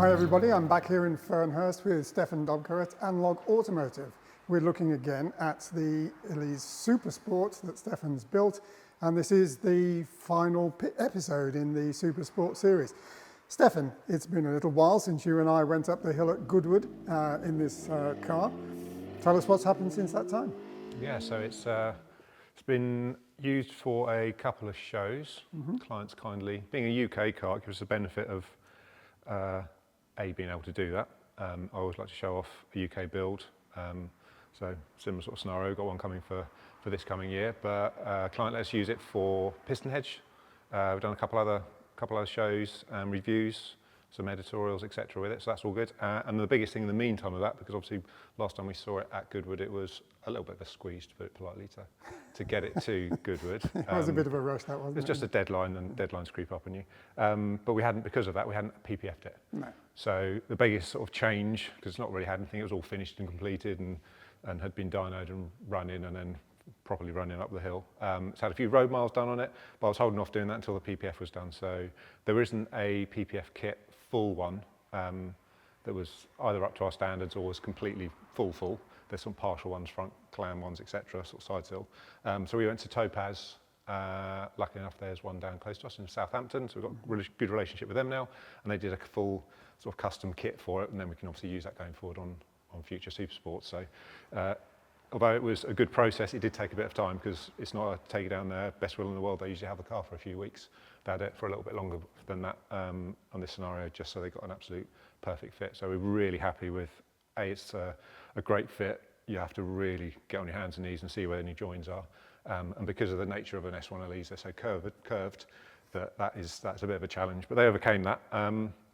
Hi everybody, I'm back here in Fernhurst with Stefan Dobker at Analogue Automotive. We're looking again at the Elise SuperSport that Stefan's built, and this is the final episode in the SuperSport series. Stefan, it's been a little while since you and I went up the hill at Goodwood in this car. Tell us what's happened since that time. Yeah, so it's been used for a couple of shows. Clients kindly, being a UK car, it gives us the benefit of being able to do that. I always like to show off a UK build, so similar sort of scenario. Got one coming for this coming year, but client lets us use it for piston hedge. We've done a couple other shows and reviews, some editorials, etc. with it, so that's all good. And the biggest thing in the meantime of that, because obviously last time we saw it at Goodwood, it was a little bit of a squeeze, to put it politely, to get it to Goodwood. It was a bit of a rush, that wasn't it? It's just a deadline, and deadlines creep up on you. But we hadn't, because of that, we hadn't PPF'd it. No. So the biggest sort of change, because it's not really had anything, it was all finished and completed and had been dynoed and run in and then properly running up the hill. It's had a few road miles done on it, but I was holding off doing that until the PPF was done. So there isn't a PPF kit, full one, that was either up to our standards or was completely full. There's some partial ones, front clam ones, etc., sort of side sill. So we went to Topaz. Luckily enough, there's one down close to us in Southampton, so we've got a really good relationship with them now, and they did a full sort of custom kit for it, and then we can obviously use that going forward on future SuperSports. So although it was a good process, it did take a bit of time, because it's not a take it down there, best will in the world. They usually have the car for a few weeks. They had it for a little bit longer than that on this scenario, just so they got an absolute perfect fit. So we're really happy with, it's a great fit. You have to really get on your hands and knees and see where any joins are. And because of the nature of an S1 Elise, they're so curved that's a bit of a challenge. But they overcame that.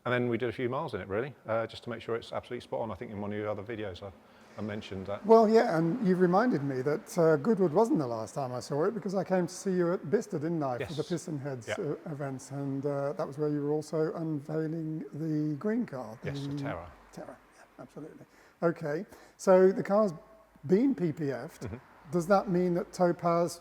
And then we did a few miles in it, really, just to make sure it's absolutely spot on. I think in one of your other videos I mentioned that. Well, yeah, and you've reminded me that Goodwood wasn't the last time I saw it, because I came to see you at Bicester, didn't I, yes. for the Piston Heads Yep. events, and that was where you were also unveiling the green car. Yes, the Terra. Terra, yeah, absolutely. Okay, so the car's been PPF'd. Does that mean that Topaz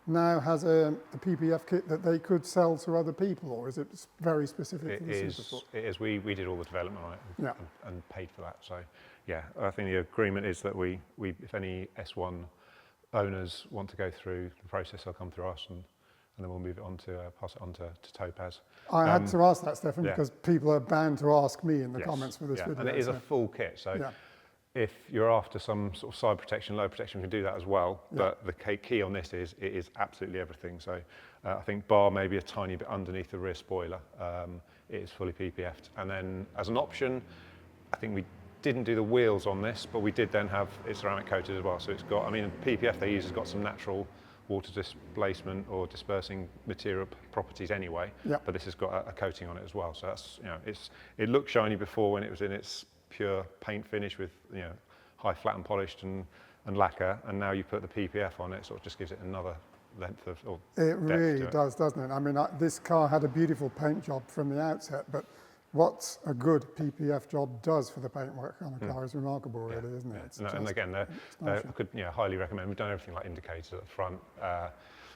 now has a PPF kit that they could sell to other people, or is it very specific to the SuperSport? It is. We did all the development on it and paid for that. So yeah, I think the agreement is that we if any S1 owners want to go through the process, they'll come through us, and then we'll move it on to pass it on to Topaz. I had to ask that, Stefan, yeah. because people are bound to ask me in the Yes. comments for this video. And it is a full kit, so yeah. if you're after some sort of side protection, low protection, we can do that as well. Yeah. But the key on this is it is absolutely everything. So I think bar maybe a tiny bit underneath the rear spoiler, it is fully PPF'd. And then as an option, I think we didn't do the wheels on this, but we did then have it ceramic coated as well. So it's got, I mean, PPF they use has got some natural water displacement or dispersing material properties anyway, yeah. but this has got a coating on it as well. So that's, you know, it looked shiny before when it was in its pure paint finish with, you know, high flat and polished and lacquer, and now you put the PPF on it, sort of just gives it another length of or it really to it. does, doesn't it? I mean, this car had a beautiful paint job from the outset, but what a good PPF job does for the paintwork on a car is remarkable, really, isn't it? Yeah. And again, I could highly recommend. We've done everything like indicators at the front.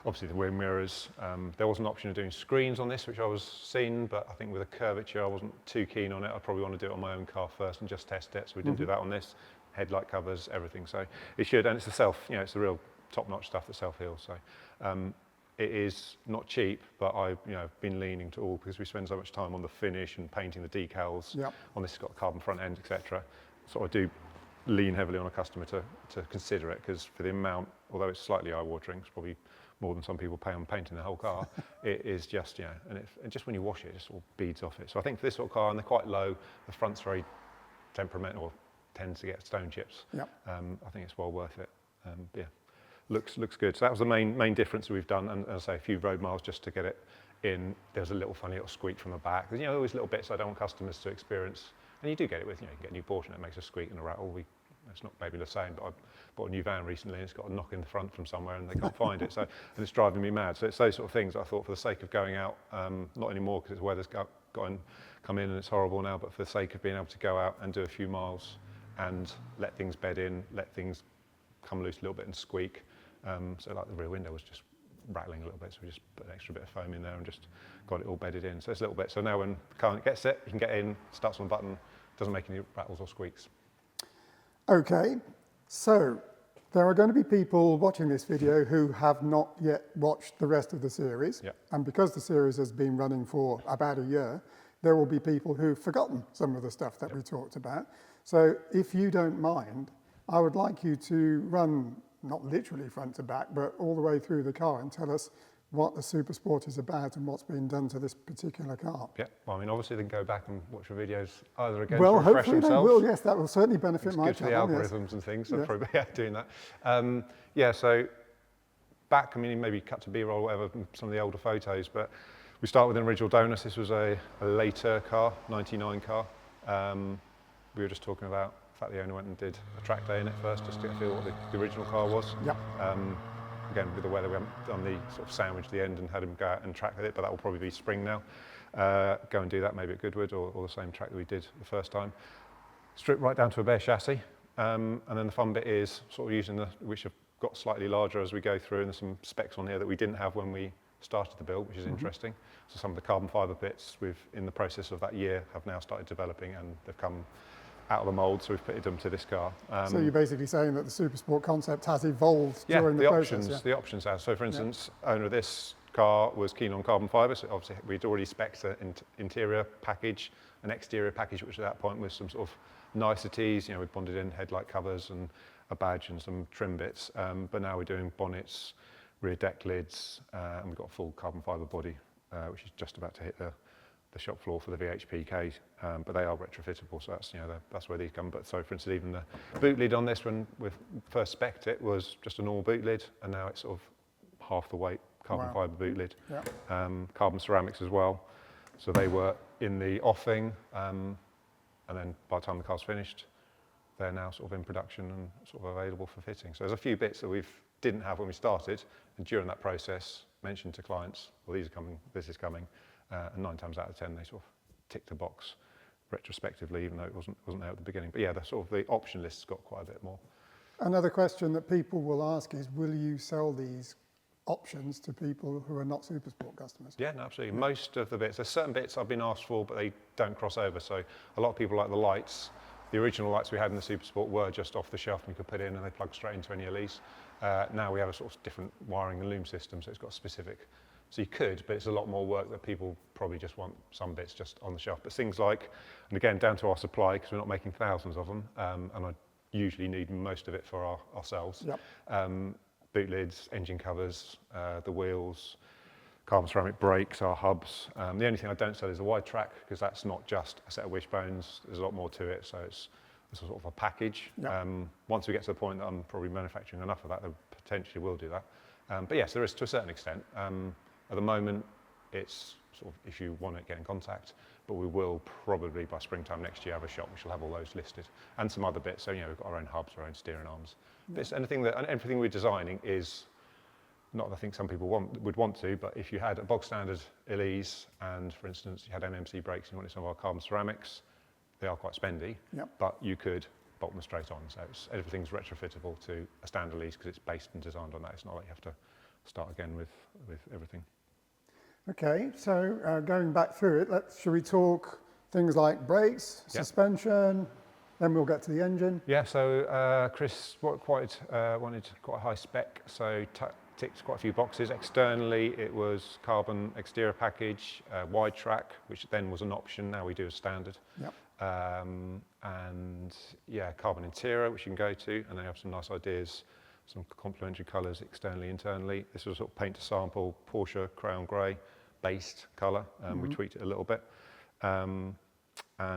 Obviously, the rear mirrors. There was an option of doing screens on this, which I was seeing, but I think with a curvature, I wasn't too keen on it. I'd probably want to do it on my own car first and just test it. So we didn't do that on this. Headlight covers, everything. So it should, and it's it's the real top-notch stuff that self-heals. So it is not cheap, but I've been leaning to all, because we spend so much time on the finish and painting the decals. Yep. On this, it's got a carbon front end, etc. So I do lean heavily on a customer to consider it, because for the amount, although it's slightly eye-watering, it's probably more than some people pay on painting the whole car. It is just, and just when you wash it, it just all beads off it. So I think for this sort of car, and they're quite low, the front's very temperamental, tends to get stone chips. Yep. I think it's well worth it. Yeah, looks good. So that was the main difference we've done, and as I say, a few road miles just to get it in. There's a little funny little squeak from the back. There's, always little bits I don't want customers to experience, and you do get it with, you can get a new Porsche and it makes a squeak and a rattle. It's not maybe the same, but I bought a new van recently and it's got a knock in the front from somewhere and they can't find it. So, and it's driving me mad. So it's those sort of things I thought, for the sake of going out, not anymore because the weather's come in and it's horrible now, but for the sake of being able to go out and do a few miles and let things bed in, let things come loose a little bit and squeak. So like the rear window was just rattling a little bit, so we just put an extra bit of foam in there and just got it all bedded in. So it's a little bit. So now when the client gets it, you can get in, starts on the button, doesn't make any rattles or squeaks. Okay, so there are going to be people watching this video who have not yet watched the rest of the series. Yep. And because the series has been running for about a year, there will be people who've forgotten some of the stuff that we talked about. So if you don't mind, I would like you to run, not literally front to back, but all the way through the car and tell us what the SuperSport is about and what's been done to this particular car. Yeah, well, I mean, obviously they can go back and watch the videos either again Well, to refresh hopefully they themselves. will, yes, that will certainly benefit It's my good for the channel, yes. algorithms and things, so Yes. probably doing that. Yeah, so back, I mean, maybe cut to B-roll or whatever, from some of the older photos, but we start with an original donus. This was a later car, 99 car. We were just talking about the fact the owner went and did a track day in it first, just to get a feel what the original car was. Yep. Again, with the weather, we haven't done the sort of sandwich at the end and had him go out and track with it, but that will probably be spring now. Go and do that maybe at Goodwood or the same track that we did the first time. Strip right down to a bare chassis. And then the fun bit is sort of using which have got slightly larger as we go through, and there's some specs on here that we didn't have when we started the build, which is interesting. So some of the carbon fibre bits in the process of that year have now started developing, and they've come out of the mould, so we've fitted them to this car. So you're basically saying that the SuperSport concept has evolved during the process? The options have. So for instance, owner of this car was keen on carbon fibre, so obviously we'd already spec'd an interior package, an exterior package, which at that point was some sort of niceties. You know, we bonded in headlight covers and a badge and some trim bits, but now we're doing bonnets, rear deck lids, and we've got a full carbon fibre body, which is just about to hit the shop floor for the VHPK, but they are retrofittable, so that's, you know, that's where these come. But so, for instance, even the boot lid on this, when we first spec'd it, was just a normal boot lid, and now it's sort of half the weight carbon fibre boot lid. Yeah. Carbon ceramics as well. So they were in the offing, and then by the time the car's finished, they're now sort of in production and sort of available for fitting. So there's a few bits that we didn't have when we started, and during that process, mentioned to clients, well, these are coming, this is coming. And 9 times out of 10, they sort of ticked the box retrospectively, even though it wasn't there at the beginning. But yeah, the option list's got quite a bit more. Another question that people will ask is, will you sell these options to people who are not SuperSport customers? Yeah, no, absolutely. Yeah. Most of the bits, there's certain bits I've been asked for, but they don't cross over. So a lot of people like the lights. The original lights we had in the SuperSport were just off the shelf and you could put in and they plug straight into any Elise. Now we have a sort of different wiring and loom system, so it's got a specific. So you could, but it's a lot more work that people probably just want some bits just on the shelf. But things like, and again, down to our supply, because we're not making thousands of them, and I usually need most of it for ourselves. Yep. Boot lids, engine covers, the wheels, carbon ceramic brakes, our hubs. The only thing I don't sell is the wide track, because that's not just a set of wishbones. There's a lot more to it, so it's sort of a package. Yep. Once we get to the point that I'm probably manufacturing enough of that, then potentially will do that. But yes, there is to a certain extent. At the moment, it's sort of if you want it, get in contact, but we will probably by springtime next year have a shop which will have all those listed and some other bits. So, you know, we've got our own hubs, our own steering arms. Bits, everything we're designing is not that I think some people would want to, but if you had a bog standard Elise and, for instance, you had MMC brakes and you wanted some of our carbon ceramics, they are quite spendy, yep. But you could bolt them straight on. So everything's retrofittable to a standard Elise because it's based and designed on that. It's not like you have to start again with everything. Okay, so going back through it, should we talk things like brakes, suspension, then we'll get to the engine? Yeah, so Chris wanted quite a high spec, so ticked quite a few boxes. Externally, it was carbon exterior package, wide track, which then was an option. Now we do a standard. Yep. And yeah, carbon interior, which you can go to, and they have some nice ideas, some complementary colours externally, internally. This was sort of paint to sample, Porsche Crown Grey based colour. We tweaked it a little bit. And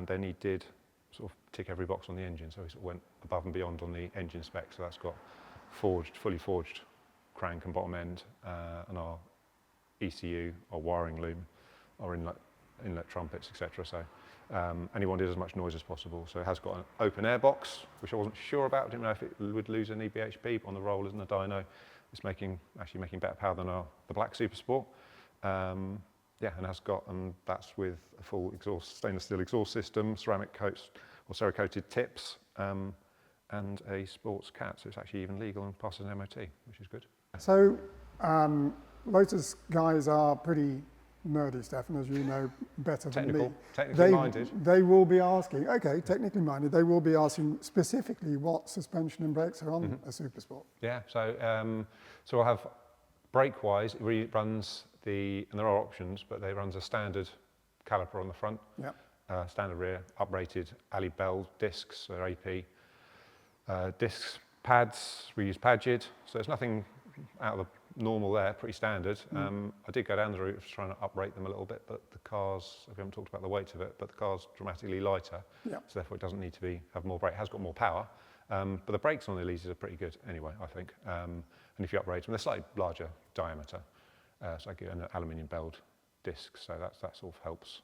then he did sort of tick every box on the engine. So he sort of went above and beyond on the engine spec. So that's got fully forged crank and bottom end, and our ECU, our wiring loom, our inlet trumpets, etc. So, and he wanted as much noise as possible. So it has got an open air box, which I wasn't sure about. Didn't know if it would lose any BHP, but on the rollers and the dyno, it's actually making better power than the black SuperSport. Yeah, and has got, and that's with a full stainless steel exhaust system, ceramic coats or cerakoted tips, and a sports cat. So it's actually even legal and passes an MOT, which is good. So Lotus guys are pretty nerdy, Stefan, as you know better than me. Technically minded. They will be asking, okay, technically minded, they will be asking specifically what suspension and brakes are on a SuperSport. Yeah, so I'll have brake-wise, it runs and there are options, but it runs a standard caliper on the front, standard rear, uprated Ali Bell discs, so they're AP. Discs, pads, we use Padgett, so there's nothing out of the normal there, pretty standard. I did go down the route of trying to uprate them a little bit, but the car's, we haven't talked about the weight of it, but the car's dramatically lighter, so therefore it doesn't need to have more brake. It has got more power, but the brakes on the Elises are pretty good anyway, I think. And if you uprate them, they're slightly larger diameter, so I get an aluminium belled disc, so that sort of helps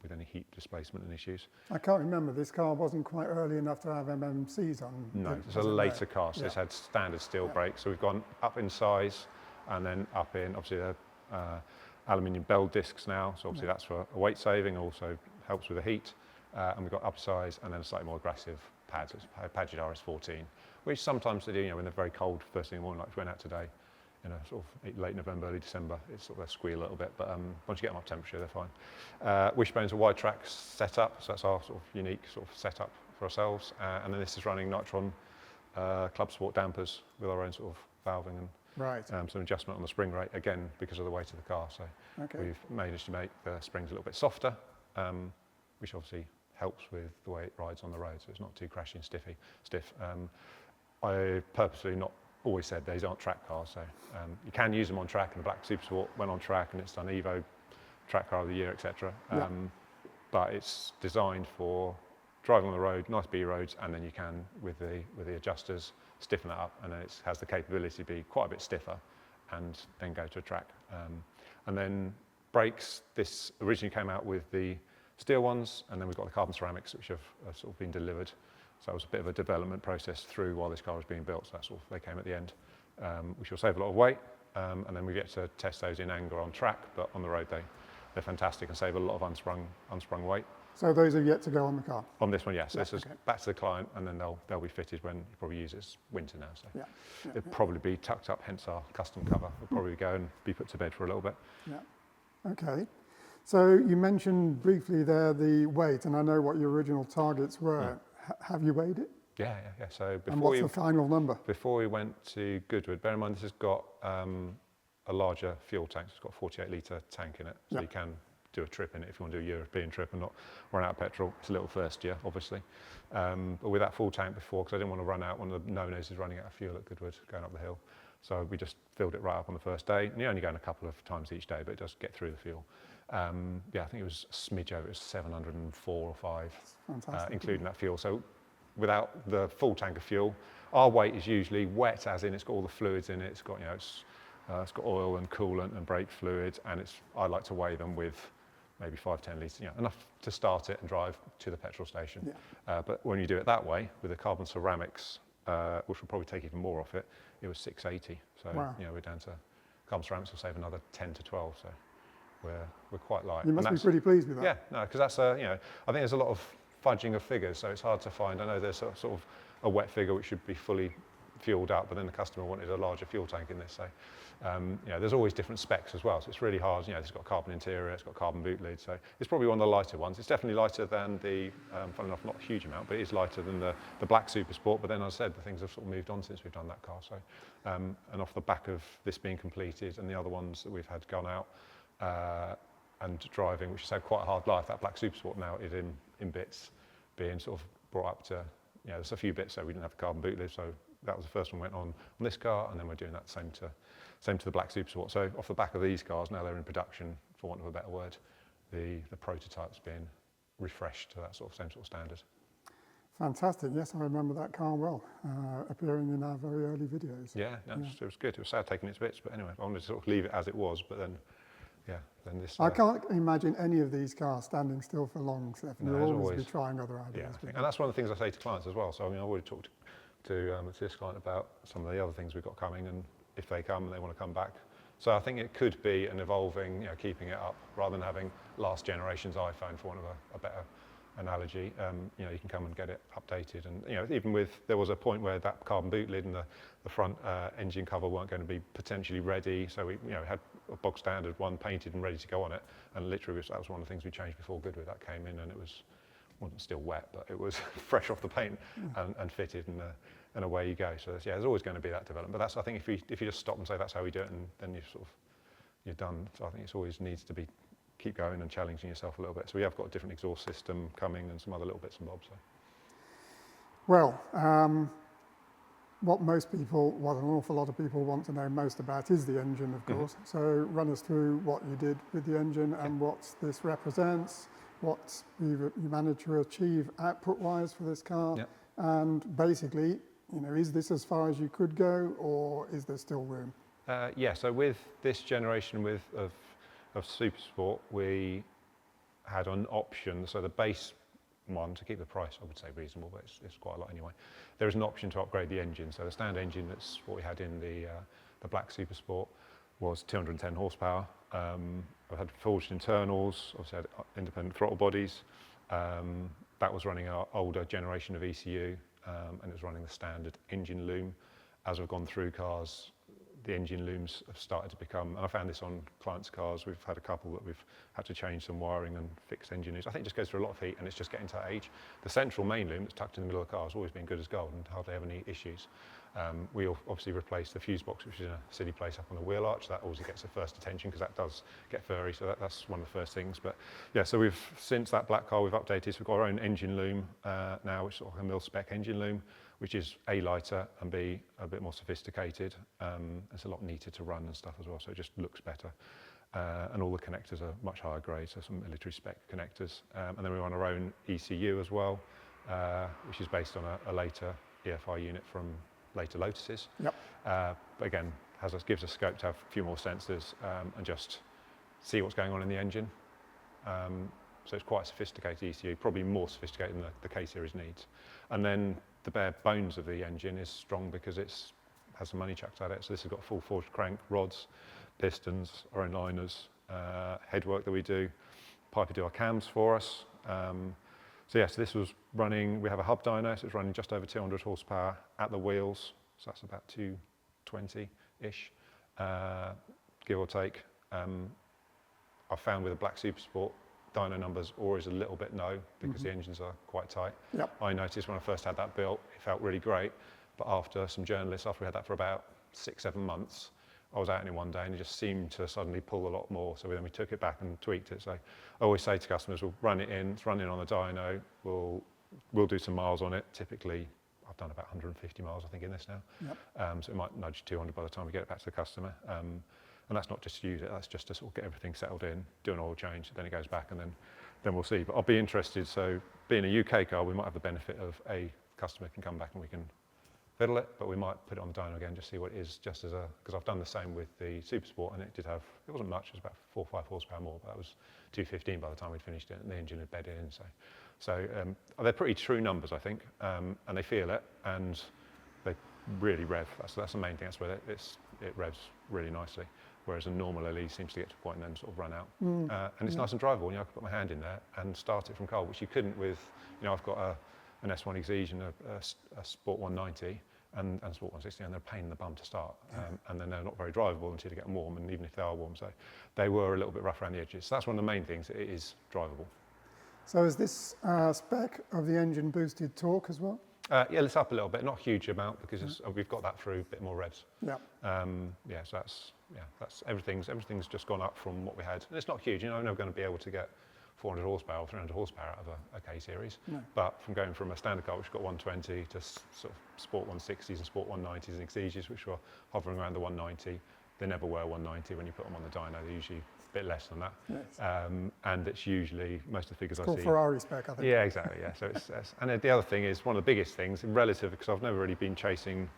with any heat displacement and issues. I can't remember, this car wasn't quite early enough to have MMCs on. No, it's a later car, so it's had standard steel brakes, so we've gone up in size and then up in, obviously, aluminium bell discs now, so obviously that's for a weight saving, also helps with the heat, and we've got up size and then a slightly more aggressive pads, it's Padgett RS14, which sometimes they do, you know, when they're very cold first thing in the morning, like we went out today, you know, sort of late November, early December, it's sort of they squeal a little bit, but once you get them up temperature, they're fine. Wishbone's a wide track setup, so that's our sort of unique sort of setup for ourselves, and then this is running Nitron Club Sport dampers with our own sort of valving and some adjustment on the spring rate, again, because of the weight of the car, so we've managed to make the springs a little bit softer, which obviously helps with the way it rides on the road, so it's not too crashing stiff. I purposely not always said these aren't track cars, so you can use them on track, and the Black SuperSport went on track and it's done Evo Track Car of the Year, etc. But it's designed for driving on the road, nice B roads, and then you can, with the adjusters, stiffen that up, and then it has the capability to be quite a bit stiffer and then go to a track. And then brakes, this originally came out with the steel ones, and then we've got the carbon ceramics, which have sort of been delivered. So it was a bit of a development process through while this car was being built, so that's all, they came at the end, which will save a lot of weight, and then we get to test those in anger on track, but on the road they're fantastic and save a lot of unsprung weight. So those are yet to go on the car? On this one, yes. So this is back to the client, and then they'll be fitted when you probably use it. It's winter now, so it'll probably be tucked up, hence our custom cover. We'll probably go and be put to bed for a little bit. Yeah, okay. So you mentioned briefly there the weight, and I know what your original targets were. Have you weighed it? Yeah. So and what's the final number? Before we went to Goodwood, bear in mind this has got a larger fuel tank. So it's got a 48 litre tank in it, so you can do a trip in it if you want to do a European trip and not run out of petrol. It's a little thirstier, obviously. But with that full tank before, because I didn't want to run out, one of the no-nos is running out of fuel at Goodwood going up the hill. So we just filled it right up on the first day. And you're only going a couple of times each day, but it does get through the fuel. I think it was a smidge over, it was 704 or 5, including that fuel. So without the full tank of fuel, our weight is usually wet, as in it's got all the fluids in it. It's got, it's got oil and coolant and brake fluid, and I like to weigh them with maybe 5-10 litres, enough to start it and drive to the petrol station. But when you do it that way, with the carbon ceramics, which will probably take even more off it, it was 680. So we're down to carbon ceramics will save another 10 to 12. So we're quite light. You must be pretty pleased with that. Yeah, no, because that's I think there's a lot of fudging of figures, so it's hard to find. I know there's sort of a wet figure which should be fully fueled up, but then the customer wanted a larger fuel tank in this. So there's always different specs as well, so it's really hard. It's got carbon interior, it's got carbon boot lid, so it's probably one of the lighter ones. It's definitely lighter than the, funnily enough, not a huge amount, but it is lighter than the Black SuperSport. But then, as I said, the things have sort of moved on since we've done that car. So, and off the back of this being completed and the other ones that we've had gone out and driving, which has had quite a hard life, that Black SuperSport now is in bits, being sort of brought up to, there's a few bits, so we didn't have the carbon boot lid, so that was the first one went on this car, and then we're doing that same to the Black SuperSport. So off the back of these cars, now they're in production, for want of a better word, the prototype's being refreshed to that same sort of standard. Fantastic. Yes, I remember that car well, appearing in our very early videos. Yeah, it was good. It was sad taking its bits, but anyway, I wanted to sort of leave it as it was, but then, then this... I can't imagine any of these cars standing still for long, Stephen. You'll always be trying other ideas. Yeah, and that's one of the things I say to clients as well. So, I've already talked to this client about some of the other things we've got coming, and if they come and they want to come back. So I think it could be an evolving, keeping it up, rather than having last generation's iPhone, for want of a better analogy, you know, you can come and get it updated. And you know, even with, there was a point where that carbon boot lid and the front engine cover weren't going to be potentially ready, so we, you know, had a bog standard one painted and ready to go on it. And literally, that was one of the things we changed before Goodwood. That came in, and it wasn't still wet, but it was fresh off the paint and fitted, and away you go. So yeah, there's always going to be that development. But that's, I think, if you just stop and say that's how we do it, and then you're done. So I think it always needs to be keep going and challenging yourself a little bit. So we have got a different exhaust system coming and some other little bits and bobs. So. Well, what an awful lot of people want to know most about is the engine, of course. So run us through what you did with the engine and what this represents, what you managed to achieve output-wise for this car, and basically, you know, is this as far as you could go, or is there still room? Yeah, so with this generation of SuperSport, we had an option. So the base one, to keep the price, I would say reasonable, but it's quite a lot anyway. There is an option to upgrade the engine. So the standard engine, that's what we had in the black SuperSport, was 210 horsepower. I've had forged internals, obviously had independent throttle bodies. That was running our older generation of ECU, and it was running the standard engine loom. As we've gone through cars, the engine looms have started to become, and I found this on clients' cars, we've had a couple that we've had to change some wiring and fix engine looms. I think it just goes through a lot of heat, and it's just getting to that age. The central main loom that's tucked in the middle of the car has always been good as gold and hardly have any issues. We obviously replaced the fuse box, which is in a silly place up on the wheel arch. That always gets the first attention because that does get furry, so that's one of the first things. But yeah, so we've, since that black car, we've updated, so we've got our own engine loom now, which is sort of a mil-spec engine loom, which is A, lighter, and B, a bit more sophisticated. It's a lot neater to run and stuff as well, so it just looks better. And all the connectors are much higher grade, so some military spec connectors. And then we run our own ECU as well, which is based on a later EFI unit from later Lotuses. But again, gives us scope to have a few more sensors and just see what's going on in the engine. So it's quite a sophisticated ECU, probably more sophisticated than the K series needs. And then the bare bones of the engine is strong because it's has some money chucked at it. So this has got full forged crank, rods, pistons, our own liners, headwork that we do. Piper do our cams for us. So this was running, we have a hub dyno, so it's running just over 200 horsepower at the wheels. So that's about 220-ish, give or take. I found with a black SuperSport, dyno numbers always a little bit low because the engines are quite tight. I noticed when I first had that built, it felt really great. But after some journalists, after we had that for about 6-7 months, I was out in it one day and it just seemed to suddenly pull a lot more. So then we took it back and tweaked it. So I always say to customers, we'll run it in, it's running on the dyno, we'll do some miles on it. Typically, I've done about 150 miles, I think, in this now. So it might nudge 200 by the time we get it back to the customer. And that's not just to use it, that's just to sort of get everything settled in, do an oil change, then it goes back, and then we'll see. But I'll be interested, so being a UK car, we might have the benefit of a customer can come back and we can fiddle it, but we might put it on the dyno again, just see what it is, just as because I've done the same with the SuperSport, and it wasn't much, it was about 4 or 5 horsepower more, but that was 215 by the time we'd finished it, and the engine had bedded in, so they're pretty true numbers, I think, and they feel it, and they really rev. That's the main thing, that's where it revs really nicely, whereas a normal Elise seems to get to a point and then sort of run out. And it's nice and drivable, you know, I can put my hand in there and start it from cold, which you couldn't with, you know, I've got an S1 Exige and a Sport 190 and Sport 160, and they're a pain in the bum to start. And then they're not very drivable until you get them warm, and even if they are warm, so they were a little bit rough around the edges. So that's one of the main things, it is drivable. So is this spec of the engine boosted torque as well? Yeah, it's up a little bit, not a huge amount because we've got that through a bit more revs. So that's everything's just gone up from what we had. And it's not huge, you know, I'm never going to be able to get 400 horsepower or 300 horsepower out of a K series. But from going from a standard car which got 120 to sort of Sport 160s and Sport 190s and Exiges, which were hovering around the 190, they never were 190 when you put them on the dyno, they're usually a bit less than that. And it's usually, most of the figures I see... It's called Ferrari spec, I think. Yeah, exactly, yeah. So it's and the other thing is, one of the biggest things, relative, because I've never really been chasing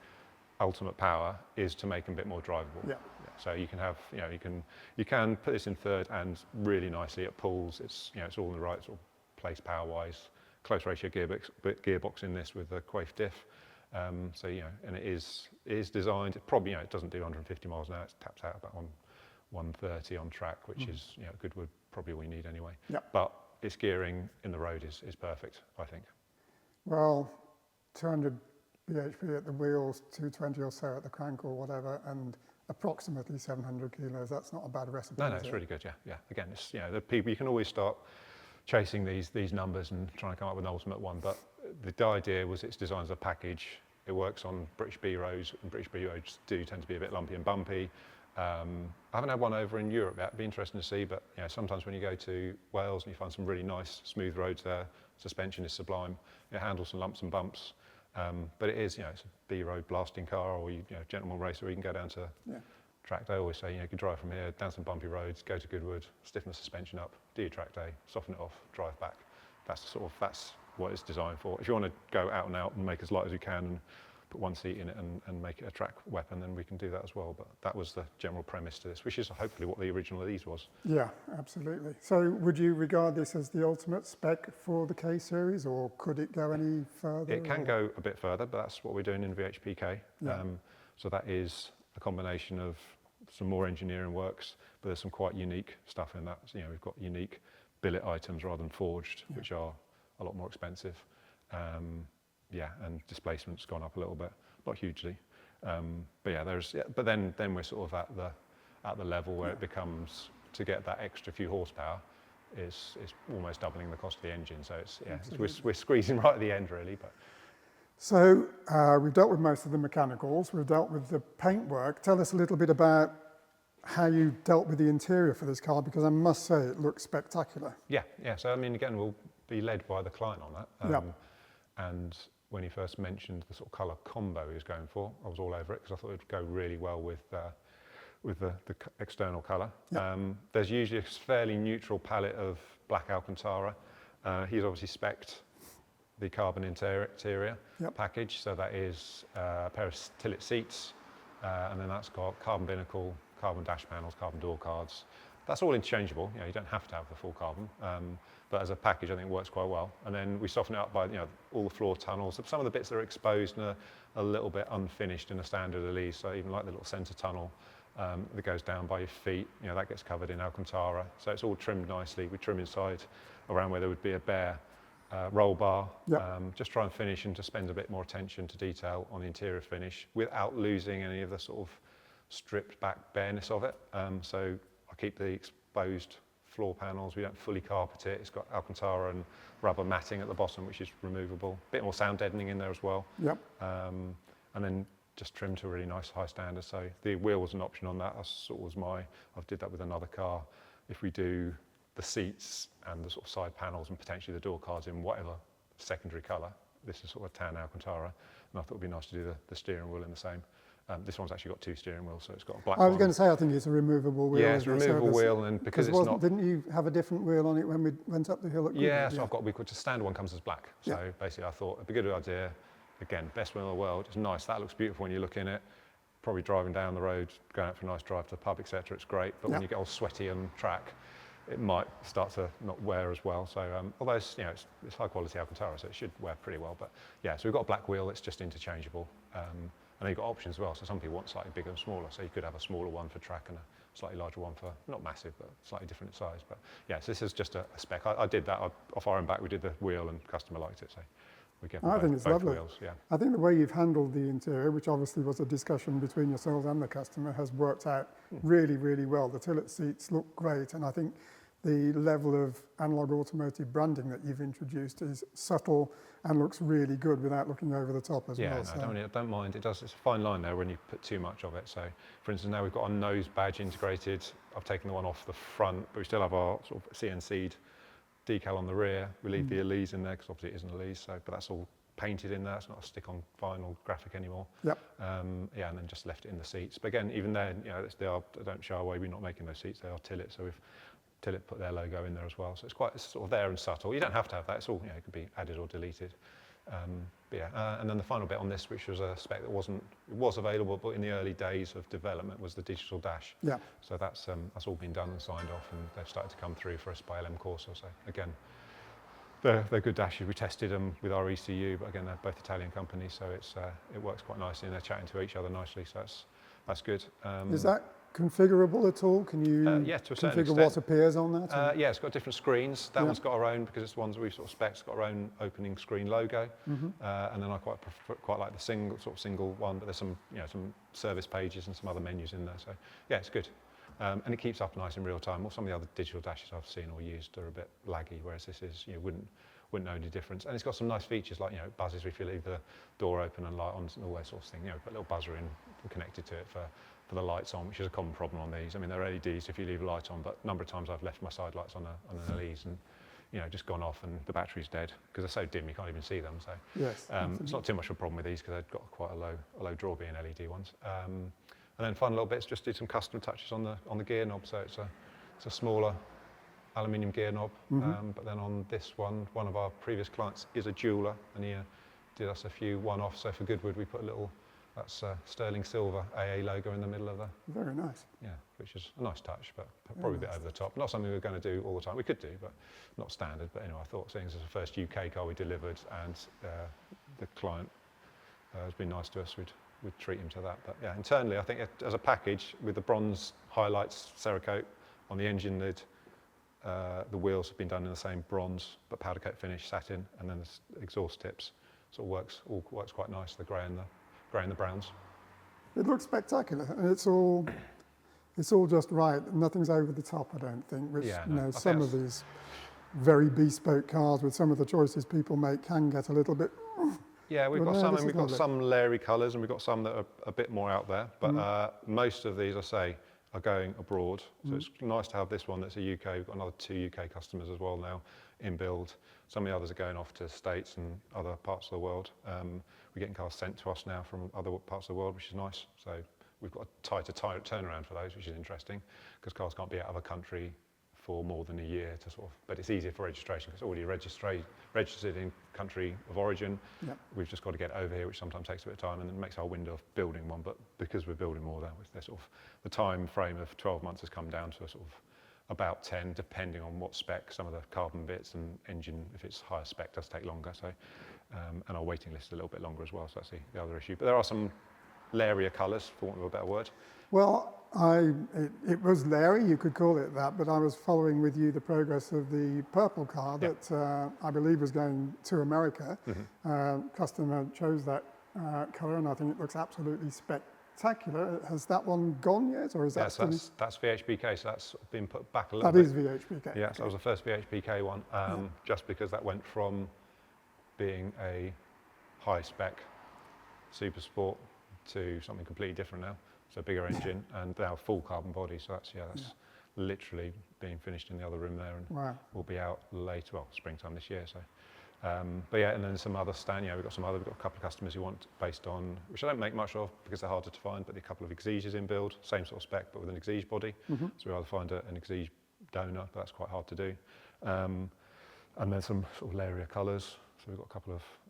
ultimate power, is to make them a bit more drivable. So you can have, you know, you can put this in third and really nicely it pulls. It's, you know, it's all in the right sort of place power-wise. Close ratio gearbox in this with the Quaife diff. So you know, and it is designed. It probably, you know, it doesn't do 150 miles an hour. It taps out about on 130 on track, which is, you know, Goodwood probably all you need anyway. But its gearing in the road is perfect, I think. Well, 200 bhp at the wheels, 220 or so at the crank or whatever, and approximately 700 kilos. That's not a bad recipe. No, it's really good. Yeah. Again, it's, you know, the people, you can always start chasing these numbers and try and come up with an ultimate one. But the idea was it's designed as a package. It works on British B roads, and British B roads do tend to be a bit lumpy and bumpy. I haven't had one over in Europe yet. It'd be interesting to see, but you know, sometimes when you go to Wales and you find some really nice smooth roads there, suspension is sublime. It handles some lumps and bumps, but it is, you know, it's a B road blasting car, or you know, gentleman racer, where you can go down to track day. I always say, you know, you can drive from here down some bumpy roads, go to Goodwood, stiffen the suspension up, do your track day, soften it off, drive back. That's what it's designed for. If you want to go out and out and make as light as you can and put one seat in it and make it a track weapon, then we can do that as well. But that was the general premise to this, which is hopefully what the original Elise was. Yeah, absolutely. So would you regard this as the ultimate spec for the K series, or could it go any further? It can go a bit further, but that's what we're doing in VHPK. Yeah. So that is a combination of some more engineering works, but there's some quite unique stuff in that. So, you know, we've got unique billet items rather than forged, which are a lot more expensive. And displacement's gone up a little bit, not hugely. But yeah, but then we're sort of at the level where it becomes, to get that extra few horsepower is almost doubling the cost of the engine. So we're squeezing right at the end really. But so we've dealt with most of the mechanicals, we've dealt with the paintwork. Tell us a little bit about how you dealt with the interior for this car, because I must say it looks spectacular. Yeah. So I mean, again, we'll be led by the client on that. And when he first mentioned the sort of colour combo he was going for, I was all over it because I thought it would go really well with the external colour. There's usually a fairly neutral palette of black Alcantara. He's obviously spec'd the carbon interior package, so that is a pair of Tillet seats, and then that's got carbon binnacle, carbon dash panels, carbon door cards. That's all interchangeable. You know, you don't have to have the full carbon, but as a package, I think it works quite well. And then we soften it up by, you know, all the floor tunnels. Some of the bits that are exposed and are a little bit unfinished in a standard Elise. So even like the little centre tunnel that goes down by your feet, you know, that gets covered in Alcantara. So it's all trimmed nicely. We trim inside around where there would be a bare roll bar. Just try and finish and just spend a bit more attention to detail on the interior finish without losing any of the sort of stripped back bareness of it. So I keep the exposed floor panels. We don't fully carpet it. It's got Alcantara and rubber matting at the bottom, which is removable. A bit more sound deadening in there as well. And then just trimmed to a really nice high standard. So the wheel was an option on that. I did that with another car. If we do the seats and the sort of side panels and potentially the door cards in whatever secondary colour, this is sort of tan Alcantara, and I thought it would be nice to do the steering wheel in the same. This one's actually got two steering wheels, so it's got a black one. I was going to say, I think it's a removable wheel. Yeah, it's a removable wheel, and because it's not... Didn't you have a different wheel on it when we went up the hill at Goodwood? Yeah, so the standard one comes as black. So basically I thought it'd be a good idea. Again, best wheel in the world. It's nice, that looks beautiful when you look in it. Probably driving down the road, going out for a nice drive to the pub, etc. It's great, but when you get all sweaty on track, it might start to not wear as well. So although it's high quality Alcantara, so it should wear pretty well. But yeah, so we've got a black wheel that's just interchangeable. And then you've got options as well, so some people want slightly bigger and smaller, so you could have a smaller one for track and a slightly larger one for, not massive, but slightly different size. But yeah, so this is just a spec. I did that, off our own back, we did the wheel and customer liked it, so we gave them both lovely. Wheels. Yeah. I think the way you've handled the interior, which obviously was a discussion between yourselves and the customer, has worked out really, really well. The Tillet seats look great, and I think the level of Analogue Automotive branding that you've introduced is subtle and looks really good without looking over the top as well. Yeah, I don't mind. It's a fine line there when you put too much of it. So, for instance, now we've got our nose badge integrated. I've taken the one off the front, but we still have our sort of CNC'd decal on the rear. We leave the Elise in there because obviously it isn't Elise, but that's all painted in there. It's not a stick-on vinyl graphic anymore. And then just left it in the seats. But again, even then, don't shy away. We're not making those seats. They are Tillet, so we've Tillet put their logo in there as well. So it's sort of there and subtle. You don't have to have that. It's all, it could be added or deleted. And then the final bit on this, which was a spec that was available, but in the early days of development, was the digital dash. So that's all been done and signed off, and they've started to come through for us by LM Corsa. So again, they're good dashes. We tested them with our ECU, but again, they're both Italian companies, so it works quite nicely, and they're chatting to each other nicely. So that's good. Is that configurable at all? Can you Yeah, to a certain configure extent. what appears on that? Yeah, it's got different screens. That one's got our own, because it's the ones that we've sort of spec'd, it's got our own opening screen logo. And then I quite like the single one, but there's some some service pages and some other menus in there. So yeah, it's good. And it keeps up nice in real time. Or some of the other digital dashes I've seen or used are a bit laggy, whereas this is, wouldn't know any difference. And it's got some nice features like, it buzzes if you leave the door open and light on and all that sort of thing. Put a little buzzer in connected to it for the lights on, which is a common problem on these. I mean, they're LEDs if you leave a light on, but a number of times I've left my side lights on an Elise and just gone off and the battery's dead because they're so dim you can't even see them. So Yes, it's not too much of a problem with these because they've got quite a low draw being LED ones. And then final little bits, just did some custom touches on the gear knob. So it's a smaller aluminium gear knob. But then on this one of our previous clients is a jeweler, and he did us a few one-offs. So for Goodwood, we put a little, that's sterling silver AA logo in the middle of the. Very nice. Yeah, which is a nice touch, but probably a bit over the top. Not something we're going to do all the time. We could do, but not standard. But anyway, I thought, seeing as it's the first UK car we delivered, and the client has been nice to us, we'd treat him to that. But yeah, internally, I think as a package with the bronze highlights Cerakote on the engine lid, the wheels have been done in the same bronze but powder coat finish satin, and then the exhaust tips sort of works quite nice. The grey and the browns. It looks spectacular, and it's all just right. Nothing's over the top, I don't think. Which some of these very bespoke cars with some of the choices people make can get a little bit. Yeah, we've got some layering colours, and we've got some that are a bit more out there. But most of these, I say, are going abroad. So it's nice to have this one that's a UK. We've got another 2 UK customers as well now in build. Some of the others are going off to States and other parts of the world. We're getting cars sent to us now from other parts of the world, which is nice. So we've got a tighter turnaround for those, which is interesting, because cars can't be out of a country for more than a year to but it's easier for registration because it's already registered in country of origin. Yep. We've just got to get it over here, which sometimes takes a bit of time, and it makes our window of building one. But because we're building more, they're the time frame of 12 months has come down to a about 10, depending on what spec. Some of the carbon bits and engine, if it's higher spec, does take longer. So, and our waiting list is a little bit longer as well. So that's the other issue. But there are some lairier colours, for want of a better word. Well, it was Larry, you could call it that, but I was following with you the progress of the purple car that I believe was going to America. Customer chose that colour, and I think it looks absolutely spectacular. Has that one gone yet, or is that still? That's VHPK, so that's been put back a little bit. That is VHPK. Yeah, so that was the first VHPK one, just because that went from being a high-spec SuperSport to something completely different now. So bigger engine and now full carbon body. So that's literally being finished in the other room there, and will be out later, springtime this year. So, but yeah, and then some other we've got a couple of customers who want based on, which I don't make much of because they're harder to find, but a couple of Exiges in build, same sort of spec but with an Exige body. So we either find an Exige donor, but that's quite hard to do. And then some sort of lairier colours. So we've got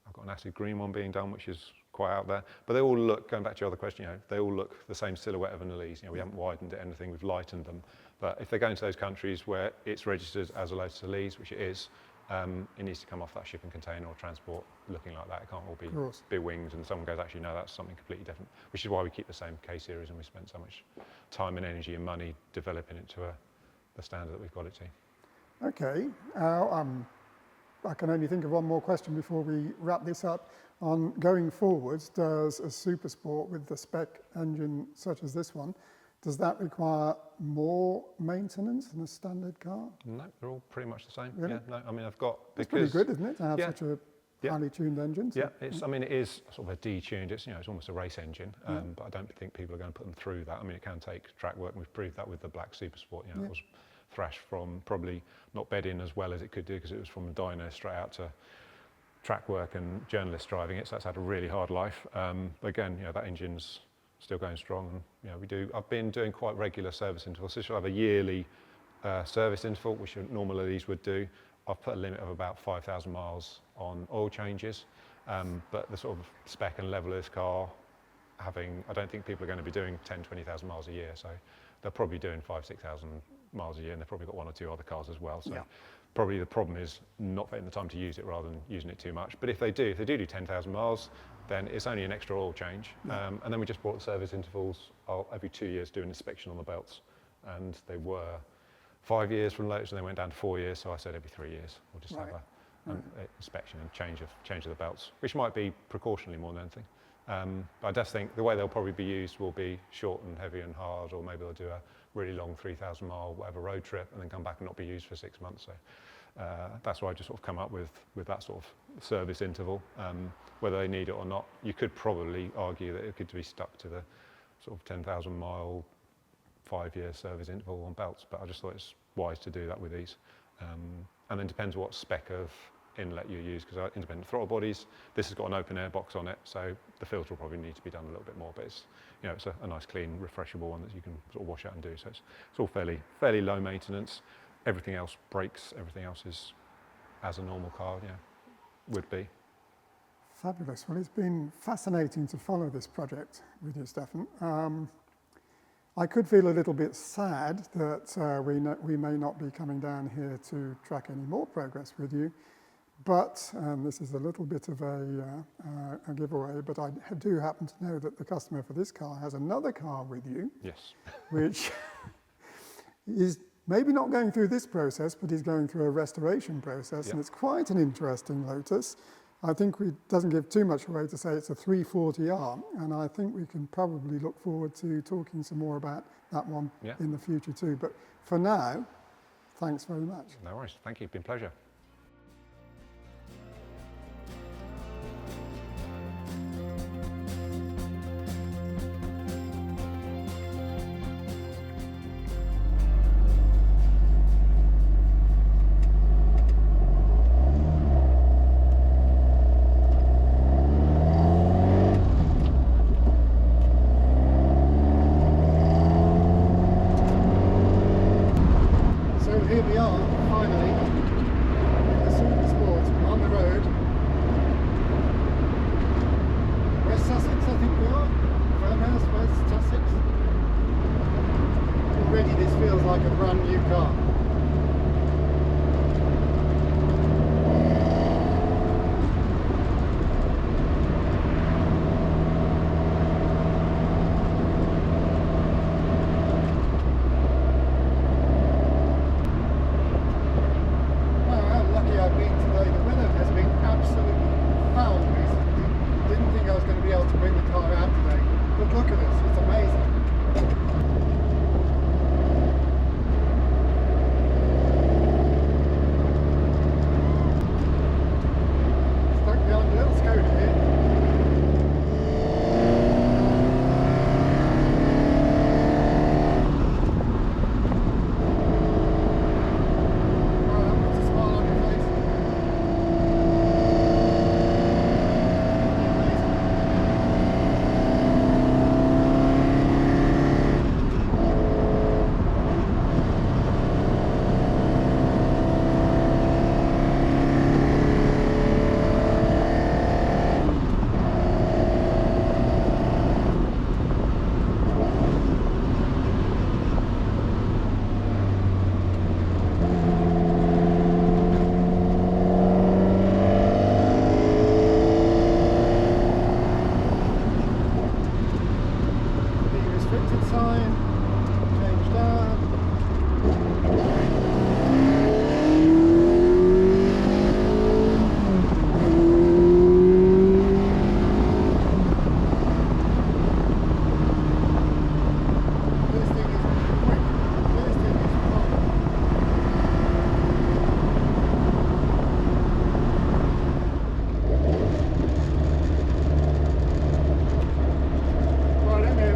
I've got an acid green one being done, which is quite out there. But they all look, going back to your other question, they all look the same silhouette of an Elise. We haven't widened it anything, we've lightened them. But if they're going to those countries where it's registered as a Lotus Elise, which it is, it needs to come off that shipping container or transport looking like that. It can't all be winged, and someone goes, actually, no, that's something completely different. Which is why we keep the same K series, and we spent so much time and energy and money developing it to the standard that we've got it to. Okay. I can only think of one more question before we wrap this up. On going forwards, does a SuperSport with the spec engine such as this one, does that require more maintenance than a standard car? No, they're all pretty much the same. Really? Yeah, no, I mean, I've got, it's pretty good, isn't it, to have such a highly tuned engine? So. Yeah, it is sort of a detuned. It's it's almost a race engine, but I don't think people are going to put them through that. I mean, it can take track work, and we've proved that with the black SuperSport. It was thrashed from probably not bed in as well as it could do because it was from the dyno straight out to track work and journalists driving it, so that's had a really hard life. But again, that engine's still going strong, and I've been doing quite regular service intervals. So she'll have a yearly service interval, which normally these would do. I've put a limit of about 5,000 miles on oil changes, but the sort of spec and level of this car, I don't think people are going to be doing 10, 20,000 miles a year, so they're probably doing 5,000, 6,000 miles a year, and they've probably got one or two other cars as well. So Probably the problem is not getting the time to use it rather than using it too much. But if they do 10,000 miles, then it's only an extra oil change. And then we just brought the service intervals. I'll every 2 years do an inspection on the belts. And they were 5 years from Lotus, and they went down to 4 years. So I said every 3 years, we'll just have an inspection and change of the belts, which might be precautionally more than anything. But I just think the way they'll probably be used will be short and heavy and hard, or maybe they'll do a really long 3,000 mile whatever road trip and then come back and not be used for 6 months. So that's why I just sort of come up with that sort of service interval. Whether they need it or not, you could probably argue that it could be stuck to the sort of 10,000 mile 5-year service interval on belts, but I just thought it's wise to do that with these. And then depends what spec of inlet you use, because independent throttle bodies, this has got an open air box on it, so the filter will probably need to be done a little bit more, but it's, you know, it's a nice clean refreshable one that you can sort of wash out and do, so it's all fairly low maintenance. Everything else breaks, everything else is as a normal car would be. Fabulous. Well, it's been fascinating to follow this project with you, Stefan. I could feel a little bit sad that we may not be coming down here to track any more progress with you, but this is a little bit of a giveaway, but I do happen to know that the customer for this car has another car with you. Yes. Which is maybe not going through this process, but is going through a restoration process, and it's quite an interesting Lotus. I think it doesn't give too much away to say it's a 340R, and I think we can probably look forward to talking some more about that one in the future too. But for now, thanks very much. No worries. Thank you. It's been a pleasure. Here we are, finally, in the SuperSport on the road. West Sussex, I think we are. Fernhouse, West Sussex. Already this feels like a brand new car.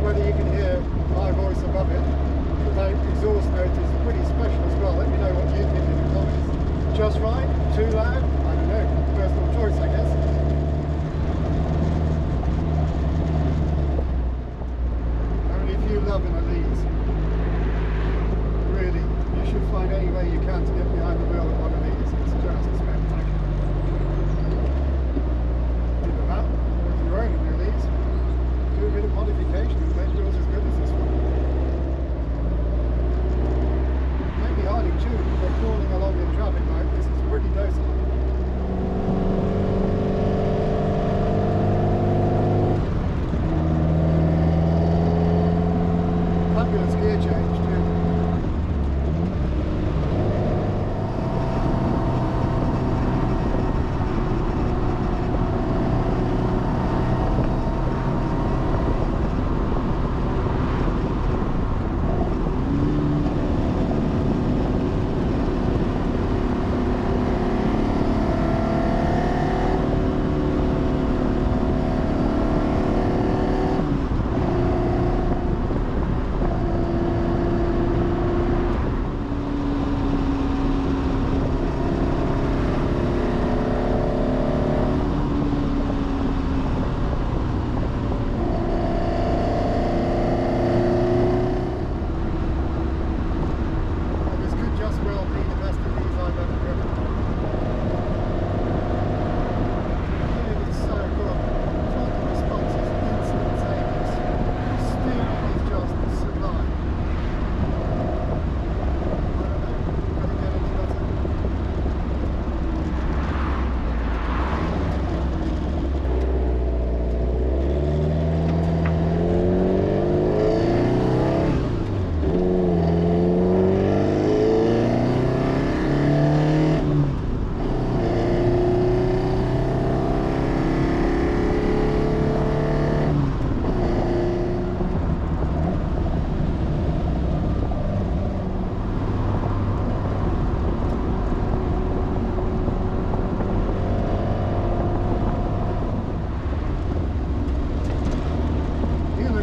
Whether you can hear my voice fabulous gear change too.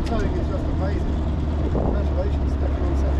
Towing is just amazing. Congratulations, Stefan, on